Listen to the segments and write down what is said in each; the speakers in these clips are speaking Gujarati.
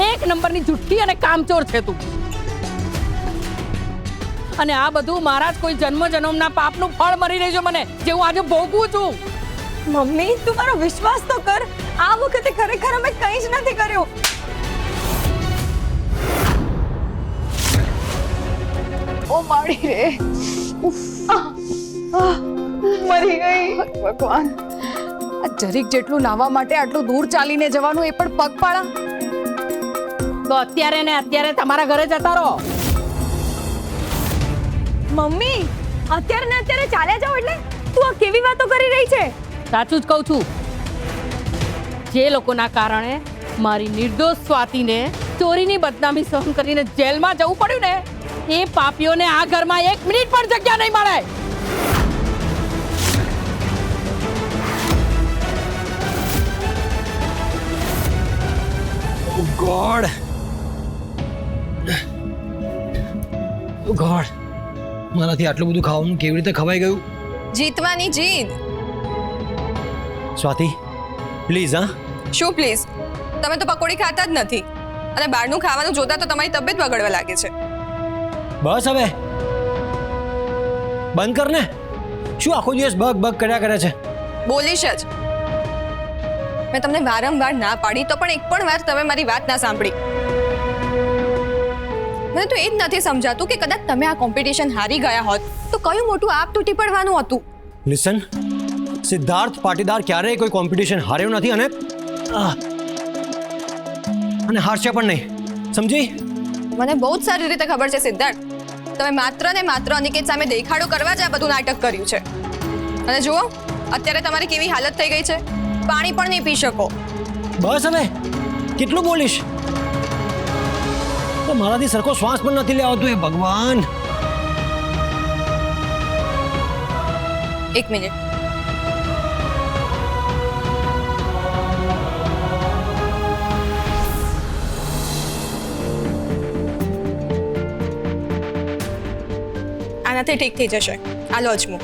એક નંબરની જુઠ્ઠી અને કામચોર છે તું. અને આ બધું મારા જ કોઈ જન્મના પાપનું ફળ મળી રહ્યું છે મને, જે હું આજે ભોગવું છું. મમ્મી તું મારો વિશ્વાસ તો કર. આ વખતે ખરેખર અમે કંઈ જ નથી કર્યું. ઓ માડી રે, મરી ગઈ. ભગવાન, આ જરીક જેટલું નાવા માટે આટલું દૂર ચાલીને જવાનું, એ પણ પગપાળા. તો અત્યારે ને અત્યારે તમારા ઘરે જતા રહો. મમ્મી અત્યારે ને અત્યારે ચાલ્યા જાવ એટલે તું આ કેવી વાતો કરી રહી છે? સાચું જ કહું છું. જે લોકોના કારણે મારી નિર્દોષ સ્વાતિને ચોરીની બદનામી સહન કરીને જેલમાં જવું પડ્યું ને, એ પાપીઓને આ ઘરમાં 1 મિનિટ પણ જગ્યા નહીં મળે. ગોડ ગોડ, મારાથી આટલું બધું ખાવાનું કેવી રીતે ખવાઈ ગયું? જીતવાની જીત. સ્વાતિ પ્લીઝ. હા શું પ્લીઝ? તમે તો પકોડી ખાતા જ નથી અને બહારનું ખાવાનું જોતા તો તમારી તબિયત બગડવા લાગે છે. બસ હવે બંધ કર ને. શું આખો દિવસ બગ બગ કર્યા કરે છે? બોલીશ જ. મેં તમને વારંવાર ના પાડી તો પણ એક પણ વાર તમે મારી વાત ના સાંભળી. મને તો એ જ નથી સમજાતું કે કદાચ તમે આ કોમ્પિટિશન હારી ગયા હોત તો કયું મોટું આપ તૂટી પડવાનું હતું. લિસન, સિદ્ધાર્થ પાટીદાર ક્યારેય કોઈ કોમ્પિટિશન હાર્યો નથી અને હારશે પણ નહીં, સમજી? મને બહુ જ સારી રીતે ખબર છે સિદ્ધાર્થ, તમે માત્ર ને માત્ર અનિકેત સામે દેખાડો કરવા જ આ બધું નાટક કર્યું છે. અને જુઓ અત્યારે તમારી કેવી હાલત થઈ ગઈ છે, પાણી પણ નહીં પી શકો. બસ હવે કેટલું બોલીશ? તો મારાથી સરખો શ્વાસ પણ નથી લેવાતો. એ ભગવાન. એક મિનિટ. આનાથી ઠીક થઈ જશે. આ લો અજમો.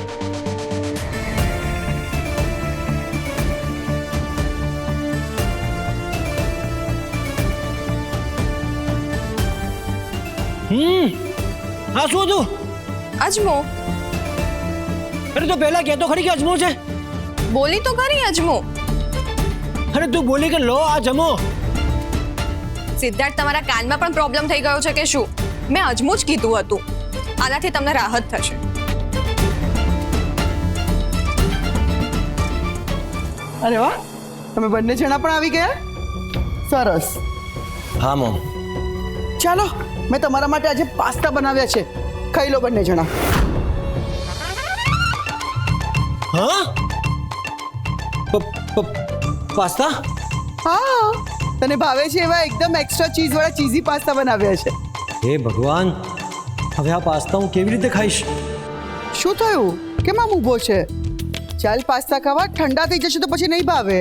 હા શું હતું? અજમો. અરે તો પહેલા કહેતો ખરી કે અજમો છે. બોલી તો કરી અજમો. અરે તું બોલી કે લો આ જમો. સિદ્ધાર્થ તમારા કાનમાં પણ પ્રોબ્લેમ થઈ ગયો છે કે શું? મેં અજમો જ કીધું હતું. આનાથી તમને રાહત થશે. અરે વાહ, તમે બંને જણા પણ આવી ગયા. સરસ. હા મોમ. ચાલો, મેં તમારા માટે આજે પાસ્તા બનાવ્યા છે, ખાઈ લો બંને જણા. હા પાસ્તા? હા, તને ભાવે છે એવા એકદમ એક્સ્ટ્રા ચીઝ વાળા ચીઝી પાસ્તા બનાવ્યા છે. હે ભગવાન, હવે આ પાસ્તા હું કેવી રીતે ખાઈશ? શું થયું? કેમ આમ ઊભો છે? ચાલ પાસ્તા ખાવા, ઠંડા થઈ જશે તો પછી નહીં ભાવે.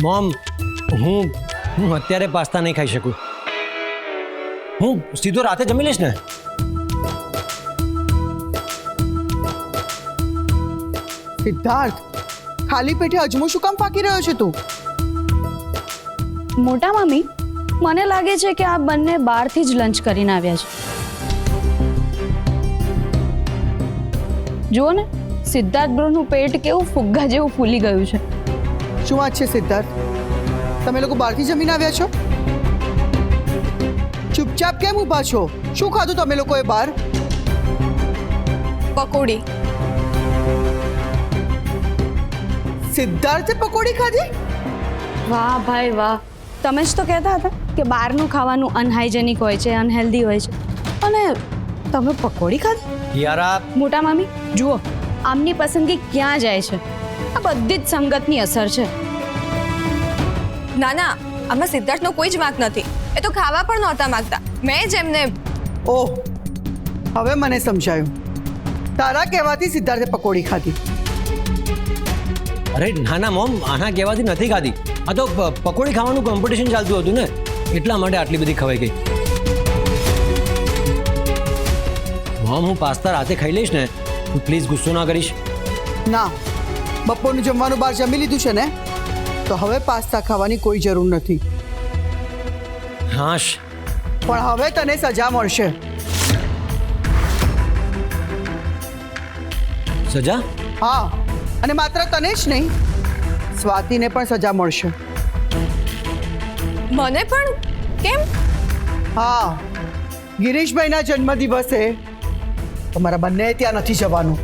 મોમ, હું અત્યારે પાસ્તા નહીં ખાઈ શકું. હું સીધો રાતે જમી લઈશ ને. સિદ્ધાર્થ, ખાલી પેટે અજમો શું કામ ફાંકી રહ્યો છે તું? મોટા મમ્મી, મને લાગે છે કે આ બંને બહારથી જ લંચ કરીને આવ્યા છે. જુઓ ને, સિદ્ધાર્થ બ્રોનું પેટ કેવું ફુગ્ગા જેવું ફૂલી ગયું છે. શું વાત છે સિદ્ધાર્થ? તમે લોકો બહારથી જમીને આવ્યા છો? ચૂપચાપ કેમ ઊભા છો? શું ખાધું તમે લોકોએ બહાર? પકોડી. સિદ્ધાર્થે પકોડી ખાધી? વાહ ભાઈ વાહ, તમે જ તો કહેતા હતા કે બહારનું ખાવાનું અનહાઇજેનિક હોય છે, અનહેલ્ધી હોય છે, અને તમે પકોડી ખાધી? યાર મોટા મામી જુઓ, આમની પસંદગી ક્યાં જાય છે? આ બધી જ સંગતની અસર છે. ના ના, આમાં સિદ્ધાર્થનો કોઈ જ વાંક નથી. એ તો ખાવા પણ નહોતા માંગતા. મેં જ એમને. ઓહ, હવે મને સમજાયું. તારા કહેવાથી સિદ્ધાર્થે પકોડી ખાધી. અરે ના ના મોમ, આના કહેવાથી નથી ખાધી. આ તો પકોડી ખાવાનું કોમ્પિટિશન ચાલતું હતું ને, એટલા માટે આટલી બધી ખવાઈ ગઈ. મોમ, હું પાસ્તા રાતે ખાઈ લઈશ ને, તું પ્લીઝ ગુસ્સો ના કરીશ. ના, બપોરનું જમવાનું બહાર જમી લીધું છે ને, તો હવે પાસ્તા ખાવાની કોઈ જરૂર નથી. હાશ, પણ હવે તને સજા મળશે. સજા? હા, અને માત્ર તને જ નહીં, સ્વાતિને પણ સજા મળશે. મને પણ કેમ? હા, ગિરીશભાઈના જન્મદિવસે તમારા બંને ત્યાં નથી જવાનું.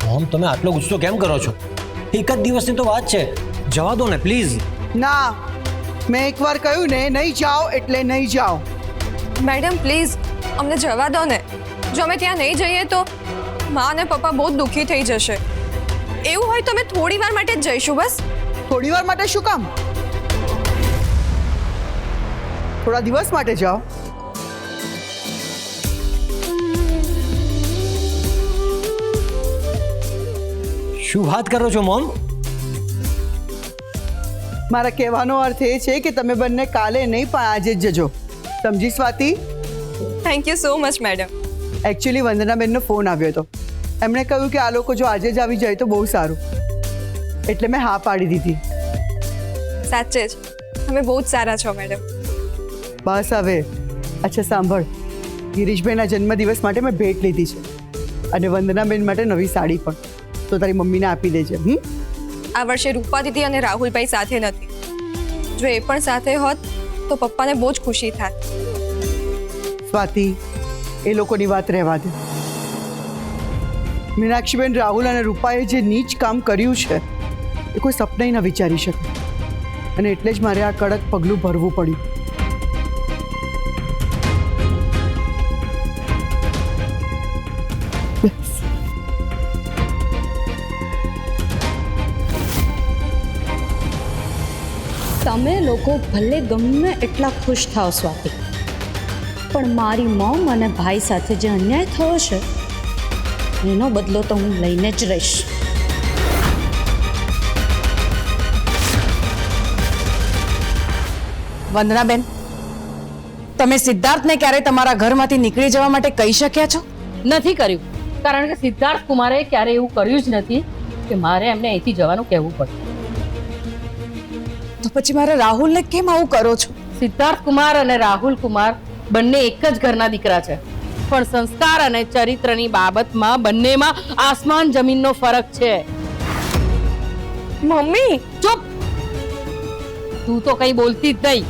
મોમ, તમે આટલો ગુસ્સો કેમ કરો છો? એક જ દિવસની તો વાત છે, જવા દો ને પ્લીઝ. ના, મેં એકવાર કહ્યું ને, નહીં જાઓ એટલે નહીં જાઓ. મેડમ પ્લીઝ અમને જવા દો ને. જો અમે ત્યાં નહીં જઈએ તો મા અને પપ્પા બહુ જ દુઃખી થઈ જશે. એવું હોય તો અમે થોડી વાર માટે જ જઈશું બસ. થોડી વાર માટે શું કામ? થોડા દિવસ માટે જાઓ. શું વાત કરો છો મોમ? મારા કહેવાનો અર્થ એ છે કે તમે બંને કાલે નહીં પણ આજે જ જજો. સમજી Swati? Thank you so much madam. Actually વંદનાબેનનો ફોન આવ્યો હતો. એમણે કહ્યું કે આ લોકો જો આજે જ આવી જાય તો બહુ સારું, એટલે મેં હા પાડી દીધી. સાચે જ તમે બહુ જ સારા છો મેડમ. બસ હવે. અચ્છા સાંભળ, ગિરીશભાઈના જન્મદિવસ માટે મેં ભેટ લીધી છે, અને વંદનાબેન માટે નવી સાડી પણ. તો તારી મમ્મીને આપી દેજે. આ વર્ષે રૂપા દીદી અને રાહુલભાઈ સાથે નથી. જો એ પણ સાથે હોત તો પપ્પાને બહુ જ ખુશી થાત. સ્વાતિ, એ લોકોની વાત રહેવા દે. મીનાક્ષીબેન, રાહુલ અને રૂપાએ જે નીચ કામ કર્યું છે એ કોઈ સપને ન વિચારી શકે, અને એટલે જ મારે આ કડક પગલું ભરવું પડ્યું. તમે લોકો ભલે ગમે એટલા ખુશ થાઓ સ્વાતિ, પણ મારી મોમ અને ભાઈ સાથે જે અન્યાય થયો છે એનો બદલો તો હું લઈને જ રહીશ. વંદનાબેન, તમે સિદ્ધાર્થને ક્યારે તમારા ઘરમાંથી નીકળી જવા માટે કહી શક્યા છો? નથી કર્યું, કારણ કે સિદ્ધાર્થ કુમારે ક્યારે એવું કર્યું જ નથી કે મારે એમને અહીંથી જવાનું કહેવું પડે. તો પછી મારે રાહુલને કેમ આવું કરો છો? સિદ્ધાર્થ કુમાર અને રાહુલ કુમાર બંને એક જ ઘરના દીકરા છે, પણ સંસ્કાર અને ચરિત્રની બાબતમાં બંનેમાં આસમાન જમીનનો ફરક છે. મમ્મી ચૂપ! તું તો કઈ બોલતી જ નહીં.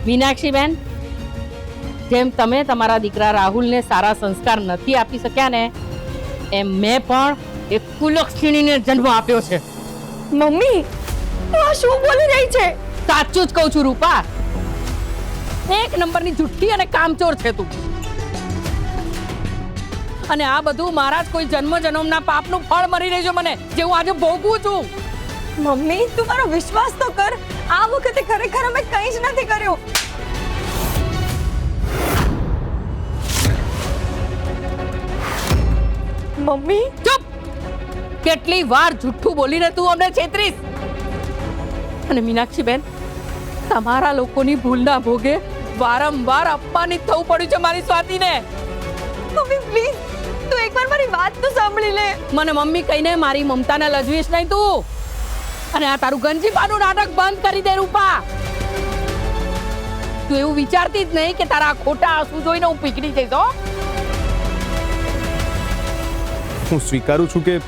મીનાક્ષીબેન, જેમ તમે તમારા દીકરા રાહુલને સારા સંસ્કાર નથી આપી શક્યા ને, એમ મેં પણ એક કુલક્ષણીને જન્મ આપ્યો છે. મમ્મી તું આ શું બોલી રહી છે? સાચું જ કહું છું રૂપા. એક નંબરની જુઠ્ઠી અને કામચોર છે તું. અને આ બધું મારા જ કોઈ જન્મ જન્મના પાપનું ફળ મળી રહ્યું છે મને, જે હું આજે ભોગવું છું. મમ્મી તું મારો વિશ્વાસ તો કર. આ વખતે ખરેખર અમે કંઈ જ નથી કર્યું. મમ્મી ચૂપ! કેટલી વાર જુઠ્ઠું બોલીને તું અમને છેતરીશ. અને મીનાક્ષીબેન, તમારા લોકોની ભૂલના ભોગે વારંવાર અપમાનિત થવું પડ્યું છે મારી સ્વાતિને. મમ્મી પ્લીઝ તું એકવાર મારી વાત તો સાંભળી લે. મને મમ્મી કહીને મારી મમતાને લજવીશ નહીં તું. અને આ તારું ગંજીપાનું નાટક બંધ કરી દે રૂપા. તું એવું વિચારતી જ નહીં કે તારા ખોટા આંસુ જોઈને હું પીકળી જઈશ. હો, હું સ્વીકારું છું કે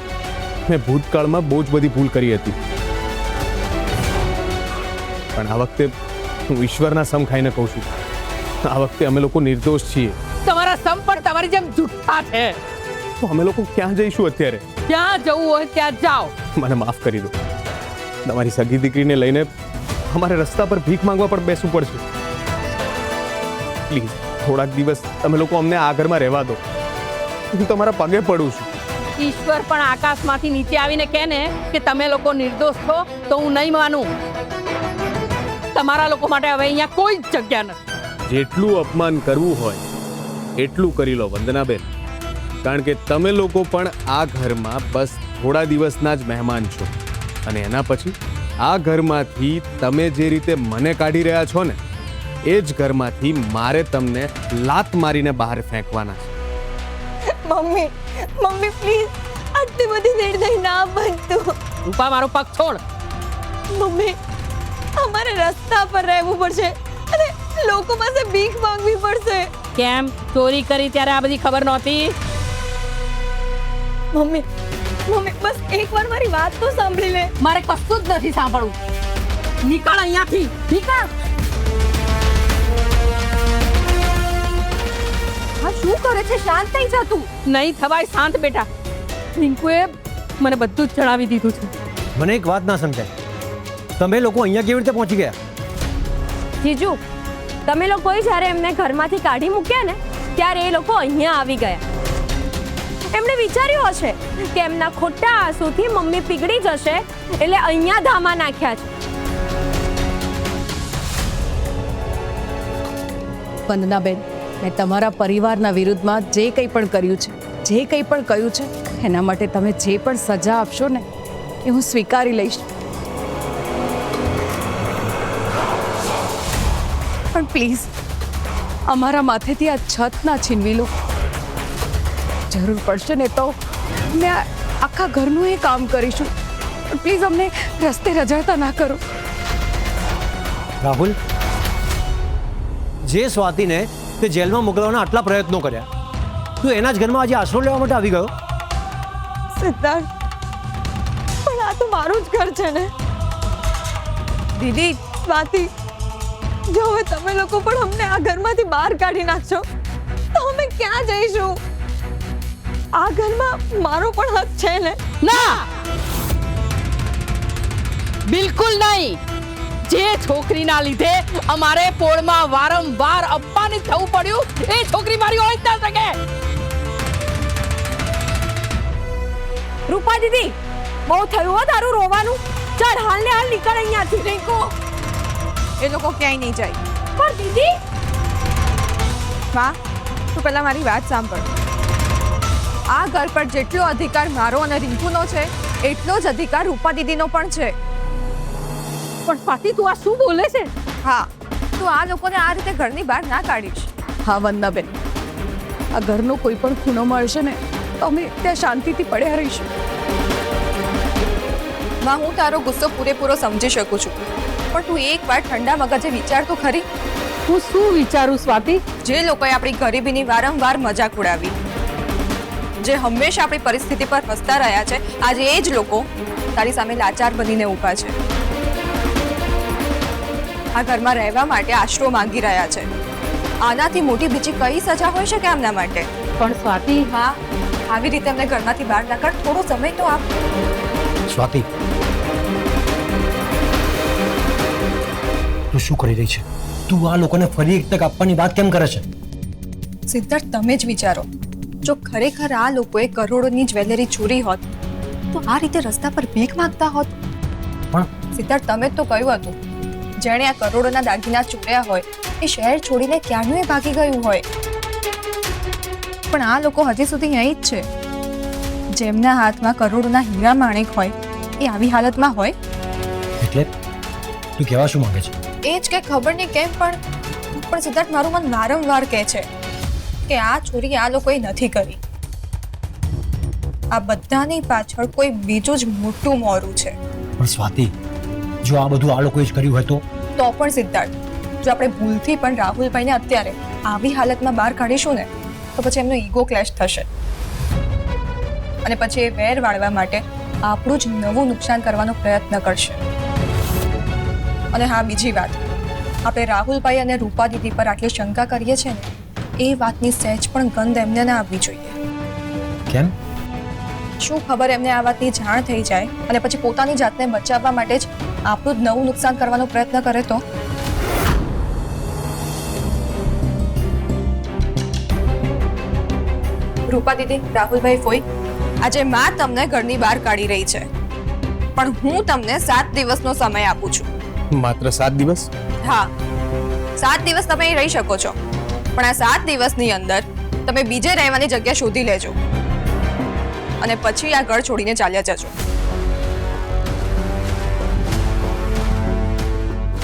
મેં ભૂતકાળમાં બહુ જ બધી ભૂલ કરી હતી, પણ આ વખતે હું ઈશ્વરના સમ ખાઈને કહું છું, આ વખતે અમે લોકો નિર્દોષ છીએ. તમારા સમ પણ તમારી જેમ જુઠ્ઠા છે. તો અમે લોકો ક્યાં જઈશું અત્યારે? જ્યાં જવું હોય ત્યાં જાઓ. મને માફ કરી દો. તમારી સગી દીકરીને લઈને અમારે રસ્તા પર ભીખ માંગવા પણ બેસવું પડશે. પ્લીઝ થોડાક દિવસ તમે લોકો અમને આ ઘરમાં રહેવા દો. હું તમારા પગે પડું છું. ઈશ્વર પણ આકાશમાંથી નીચે આવીને કહે ને કે તમે લોકો નિર્દોષ છો તો હું નહીં માનું. તમારા લોકો માટે હવે અહીંયા કોઈ જ જગ્યા નથી. જેટલું અપમાન કરવું હોય એટલું કરી લો વંદનાબેન, કારણ કે તમે લોકો પણ આ ઘરમાં બસ થોડા દિવસના જ મહેમાન છો, અને એના પછી આ ઘરમાંથી તમે જે રીતે મને કાઢી રહ્યા છો ને, એ જ ઘરમાંથી મારે તમને લાત મારીને બહાર ફેંકવાના છે. મમ્મી પ્લીઝ આટલી બધી નિર્દય ના બનતું. રૂપા મારો પગ છોડ. મમ્મી અમારે રસ્તા પર રહેવું પડશે અને લોકો પાસે ભીખ માંગવી પડશે. કેમ ચોરી કરી ત્યારે આ બધી ખબર નહોતી? મમ્મી મમ્મી બસ એકવાર મારી વાત તો સાંભળી લે. મારે કશું જ નથી સાંભળવું. નીકળ અહીંયાથી, નીકળ. હા શું કરે છે? શાંત થઈ જા તું. નહીં થવાય શાંત બેટા. રિંકુએ મને બધું જ જણાવી દીધું છે. મને એક વાત ના સમજાય, તમે લોકો અહીંયા કેવી રીતે પહોંચી ગયા? જીજુ તમે લોકોએ જ્યારે એમને ઘરમાંથી કાઢી મૂક્યા ને ત્યારે એ લોકો અહીંયા આવી ગયા. એમણે વિચાર્યું હશે કે એમના ખોટા આંસુથી મમ્મી પીગળી જશે એટલે અહીંયા ધામા નાખ્યા છે. વંદનાબેન, મેં તમારા પરિવારના વિરુદ્ધમાં જે કંઈ પણ કર્યું છે, જે કંઈ પણ કહ્યું છે, એના માટે તમે જે પણ સજા આપશો ને એ હું સ્વીકારી લઈશ. પણ પ્લીઝ અમારા માથેથી આ છત ના છીનવી લો. જરૂર પડશે ને તો મેં આખા ઘરનું એ કામ કરીશું, પણ પ્લીઝ અમને રસ્તે રજાડતા ના કરો. રાહુલ, જે સ્વાતિને તે જેલમાં મોકલવાના આટલા પ્રયત્નો કર્યા, તું એના જ ઘરમાં આજે આશરો લેવા માટે આવી ગયો? સિદ્ધાર્થ પણ આ તો મારું જ ઘર છે ને. દીદી સ્વાતિ, જો હવે તમે લોકો પણ અમને આ ઘરમાંથી બહાર કાઢી નાખશો તો અમે ક્યાં જઈશું? આ ઘરમાં મારો પણ હક છે ને. ના, બિલકુલ નહીં. જે છોકરીના લીધે અમારે પોળમાં વારંવાર અપમાનિત થવું પડ્યું એ છોકરી મારી હોય જ ના શકે. રૂપા દીદી બહુ થયું હો તારું રોવાનું. ચાલ હાલ ને હાલ નીકળ અહીંયાથી. રિંકુ એ લોકો ક્યાંય નહીં જાય. પણ દીદી માં તું પહેલા મારી વાત સાંભળ. આ ઘર પર જેટલો અધિકાર મારો અને રિંકુનો છે એટલો જ અધિકાર રૂપા દીદીનો પણ છે. પણ સ્વાતિ, તું આ શું બોલે છે? હા, તું આ લોકોને આ રીતે ઘરની બહાર ના કાઢીશ. હા વંદનાબેન, આ ઘરનો કોઈ પણ ખૂણો મળશે ને તો અમે ત્યાં શાંતિથી પડ્યા રહીશું. માં હું તારો ગુસ્સો પૂરેપૂરો સમજી શકું છું, પણ તું એકવાર ઠંડા મગજે વિચાર તો ખરી. હું શું વિચારું સ્વાતિ? જે લોકોએ આપણી ગરીબીની વારંવાર મજાક ઉડાવી, જે હંમેશા આપણી પરિસ્થિતિ પર હસતા રહ્યા છે, આજે એ જ લોકો તારી સામે લાચાર બનીને ઊભા છે. આ ઘરમાં રહેવા માટે આશરો માંગી રહ્યા છે. આનાથી મોટી બીજી કઈ સજા હોઈ શકે આમના માટે? પણ સ્વાતિ, હા, આવી રીતે અમને ઘરમાંથી બહાર ના કાઢ. થોડો સમય તો આપ. સ્વાતિ, તું શું કરી રહી છે? તું આ લોકોને ફરી એક તક આપવાની વાત કેમ કરે છે? સિદ્ધાર્થ, તમે જ વિચારો, જો ખરેખર આ લોકોએ કરોડોની જ્વેલરી ચોરી હોત તો આ રીતે રસ્તા પર ભીખ માંગતા હોત? પણ સિદ્ધાર્થ, તમે જ તો કહ્યું હતું, જેણે આ કરોડોના દાગીના ચોર્યા હોય એ શહેર છોડીને ક્યારનું ભાગી ગયું હોય. પણ આ લોકો હજી સુધી અહીં જ છે. જેમના હાથમાં કરોડોના હીરા માણેક હોય એ આવી હાલતમાં હોય? એટલે તું કહેવા શું માંગે છે? એ જ કે ખબર નહીં કેમ પણ સિદ્ધાર્થ, મારું મન વારંવાર કહે છે કે આ ચોરી આ લોકોએ નથી કરી. આ બધાની પાછળ કોઈ બીજું જ મોટું મોરું છે. પણ સ્વાતિ, જો આ બધું આ લોકોએ જ કર્યું હોય તો પણ સિદ્ધાર્થ, જો આપણે ભૂલથી પણ રાહુલભાઈને અત્યારે આવી હાલતમાં બહાર કાઢીશું ને તો પછી એમનો ઈગો ક્લેશ થશે અને પછી એ વેર વાળવા માટે આપણું જ નવું નુકસાન કરવાનો પ્રયત્ન કરશે. અને હા, બીજી વાત, આપણે રાહુલભાઈ અને રૂપા દીદી પર આટલી શંકા કરીએ છીએ ને એ વાતની સહેજ પણ ગંધ એમને ના આવવી જોઈએ. કેમ? શું ખબર એમને આ વાતની જાણ થઈ જાય અને પછી પોતાની જાતને બચાવવા માટે જ આપણું જ નવું નુકસાન કરવાનો પ્રયત્ન કરે તો? રૂપા દીદી, રાહુલભાઈ ફોઈ, આજે માં તમને ઘરની બહાર કાઢી રહી છે, પણ હું તમને 7 દિવસનો સમય આપું છું. માત્ર 7 દિવસ? હા, 7 દિવસ તમે અહીં રહી શકો છો, પણ આ 7 દિવસની અંદર તમે બીજે રહેવાની જગ્યા શોધી લેજો અને પછી આ ઘર છોડીને ચાલ્યા જજો.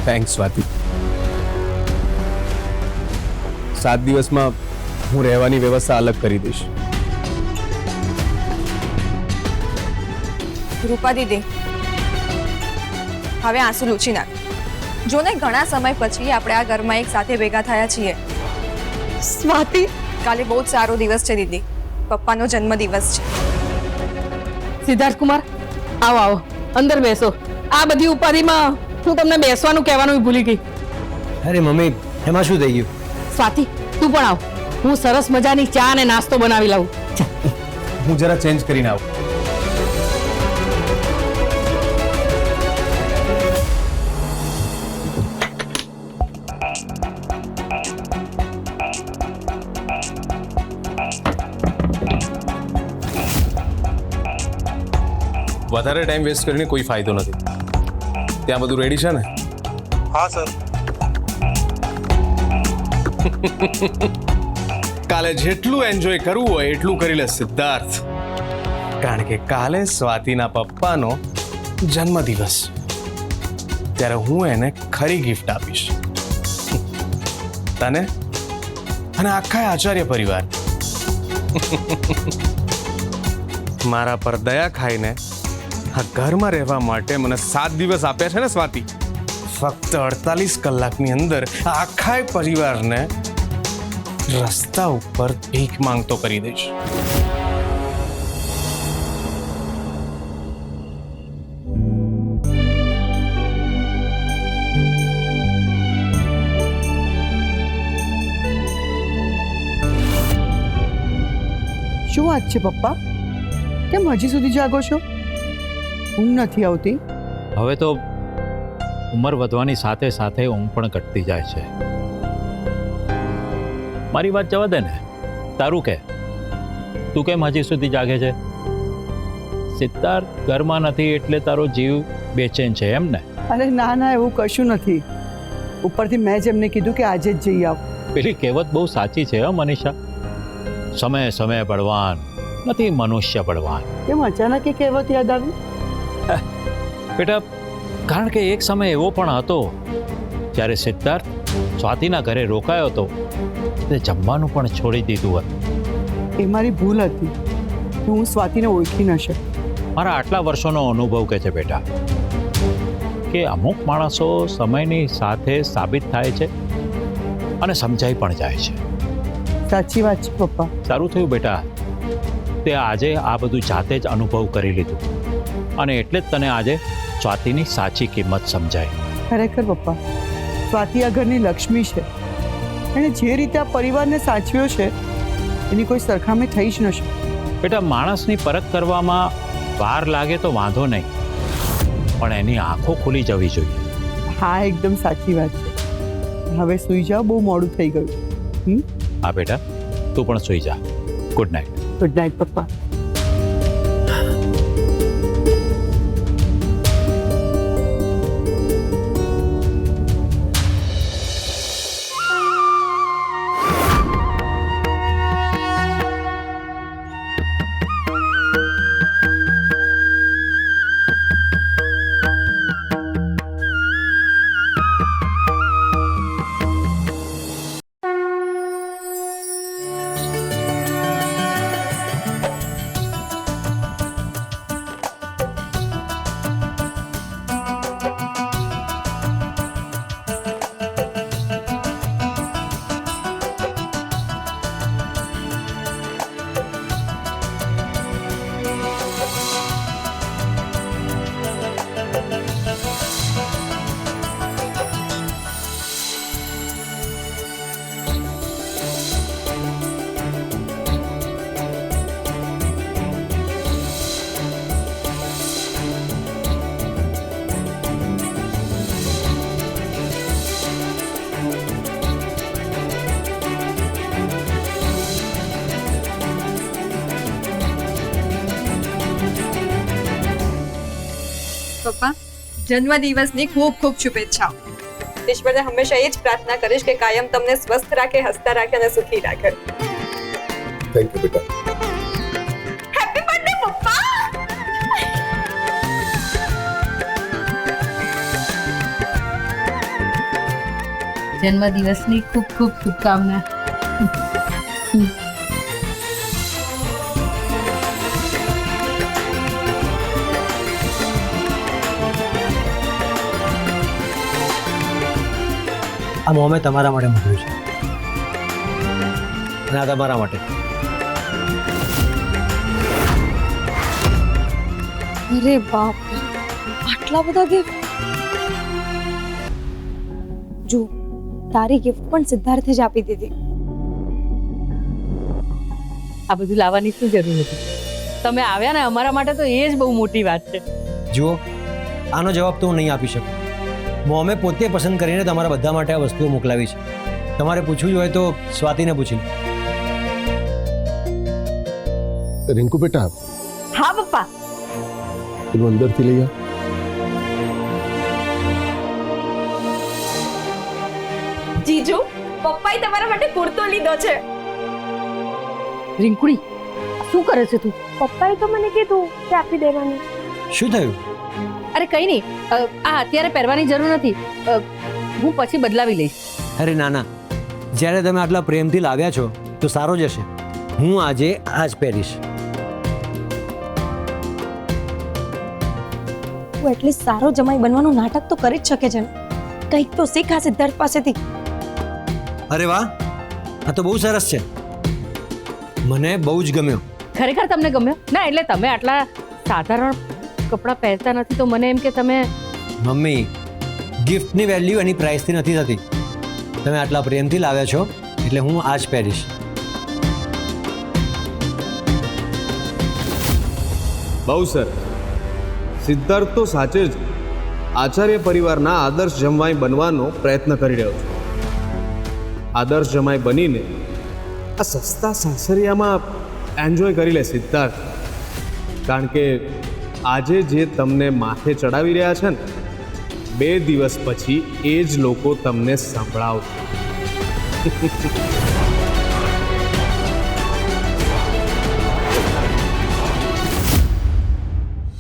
થેન્ક્સ સ્વાતિ. 7 દિવસમાં હું રહેવાની વ્યવસ્થા અલગ કરી દઈશ. રૂપા દીદી, હવે આંસુ લૂછી નાખ. જો ને ઘણા સમય પછી આપણે આ ઘરમાં એક સાથે ભેગા થયા છીએ. સ્વાતિ, કાલે બહુ જ સારો દિવસ છે દીદી. પપ્પાનો જન્મદિવસ છે. સિદ્ધાર્થ કુમાર, આવો આવો, અંદર બેસો. આ બધી ઉપાધિમાં હું તમને બેસવાનું કહેવાનું ભૂલી ગઈ. અરે મમ્મી, એમાં શું થઈ ગયું? સ્વાતિ, તું પણ આવ. હું સરસ મજાની ચા અને નાસ્તો બનાવી લાવું. હું જરા ચેન્જ કરીને આવું. વધારે ટાઈમ વેસ્ટ કરીને કોઈ ફાયદો નથી. ત્યાં બધું રેડી છે ને? હા સર. કાલે જેટલું એન્જોય કરવું હોય એટલું કરી લે સિદ્ધાર્થ, કારણ કે કાલે સ્વાતિના પપ્પાનો જન્મદિવસ. ત્યારે હું એને ખરી ગિફ્ટ આપીશ, તને અને આખા આચાર્ય પરિવાર. મારા પર દયા ખાઈને આ ઘરમાં રહેવા માટે મને 7 દિવસ આપ્યા છે ને સ્વાતિ. ફક્ત 48 કલાકની અંદર આખા પરિવારને રસ્તા ઉપર ભીખ માંગતો કરી દઈશ. શું વાત છે પપ્પા? કેમ હજી સુધી જાગો છો? ઊંઘ નથી આવતી? હવે તો ઉંમર વધવાની સાથે સાથે ઊંઘ પણ ઘટતી જાય છે. મારી વાત જવા દે ને, તારું કે તું કેમ હજી સુધી જાગે છે? સિદ્ધાર્થ ઘરમાં નથી એટલે તારો જીવ બેચેન છે એમ ને? અરે ના ના, એવું કશું નથી. ઉપરથી મેં જ એમને કીધું કે આજે જ જઈ આવ. પેલી કહેવત બહુ સાચી છે મનીષા, સમય સમય બળવાન નથી મનુષ્ય બળવાન. કેમ અચાનક એ કહેવત યાદ આવી? બેટા, કારણ કે એક સમય એવો પણ હતો જ્યારે સિદ્ધાર્થ સ્વાતિના ઘરે રોકાયો હતો, તે જમવાનું પણ છોડી દીધું હતું. એ મારી ભૂલ હતી કે હું સ્વાતિને ઓળખી ન શકી. મારા આટલા વર્ષોનો અનુભવ કહે છે બેટા કે અમુક માણસો સમયની સાથે સાબિત થાય છે અને સમજાઈ પણ જાય છે. સાચી વાત છે પપ્પા. સારું થયું બેટા, તે આજે આ બધું જાતે જ અનુભવ કરી લીધું અને એટલે જ તને આજે સ્વાતિની સાચી કિંમત સમજાય. ખરેખર પપ્પા, સ્વાતિ આ ઘરની લક્ષ્મી છે. એણે જે રીતે આ પરિવારને સાચવ્યો છે એની કોઈ સરખામણી થઈ જ ન શકે. બેટા, માણસની પરખ કરવામાં વાર લાગે તો વાંધો નહીં, પણ એની આંખો ખુલી જવી જોઈએ. હા, એકદમ સાચી વાત છે. હવે સૂઈ જાઓ, બહુ મોડું થઈ ગયું. હા બેટા, તું પણ સૂઈ જા. Good night. ગુડ નાઇટ પપ્પા. પપ્પા, જન્મદિવસની ખૂબ ખૂબ શુભેચ્છાઓ. ઈશ્વરને હંમેશા એ જ પ્રાર્થના કરીશ કે કાયમ તમને સ્વસ્થ રાખે, હસતા રાખે અને સુખી રાખે. થેન્ક યુ બેટા. હેપી બર્થડે પપ્પા. જન્મદિવસની ખૂબ ખૂબ શુભકામના. આ મોમે તમારા માટે મોકલ્યું છે અને આ તમારા માટે. અરે બાપ રે, આટલા બધા ગિફ્ટ. જો તારી ગિફ્ટ પણ સિદ્ધાર્થે જ આપી દીધી. આ બધું લાવવાની શું જરૂર હતી? તમે આવ્યા ને અમારા માટે તો એ જ બહુ મોટી વાત છે. જુઓ, આનો જવાબ તો હું નહીં આપી શકું. મોમે પોતે પસંદ કરીને તમારા બધા માટે આ વસ્તુઓ મોકલાવી છે. તમારે પૂછવું જ હોય તો સ્વાતિને પૂછી લો. રિંકુ બેટા, હા પપ્પા. પેલું અંદરથી લઈ આ. જીજુ, પપ્પાએ તમારા માટે કુર્તો લીધો છે. રિંકુડી, શું કરે છે તું? પપ્પાએ તો મને કીધું કે આપી દેવાની. શું થયું? અરે કઈ નહીં, આ અત્યારે પહેરવાની જરૂર નથી. હું પછી બદલાવી લઈશ. અરે ના ના, જ્યારે તમે આટલા પ્રેમથી લાવ્યા છો તો સારો જ હશે. હું આજે આ જ પહેરીશ. તું એટલીસ્ટ સારો જમાઈ બનવાનું નાટક તો કરી જ શકે છે ને. કંઈક તો શીખ આ સિદ્ધાર્થ પાસેથી. અરે વાહ, આ તો બહુ સરસ છે. મને બહુ જ ગમ્યો. ખરેખર તમને ગમ્યો? ના એટલે તમે આટલા સાધારણ કપડાં પહેરતા નથી તો મને એમ કે તમે... મમ્મી, ગિફ્ટની વેલ્યુ એની પ્રાઇસથી નથી થતી. તમે આટલા પ્રેમથી લાવ્યા છો એટલે હું આ જ પહેરીશ. બહુ સર, સિદ્ધાર્થ તો સાચે જ આચાર્ય પરિવારના આદર્શ જમાઈ બનવાનો પ્રયત્ન કરી રહ્યો છે. આદર્શ જમાઈ બનીને આ સસ્તા સાસરિયામાં એન્જોય કરી લે સિદ્ધાર્થ. કારણ કે આજે જે તમને માથે ચડાવી રહ્યા છે ને, 2 દિવસ પછી એ જ લોકો તમને સંભળાવશે.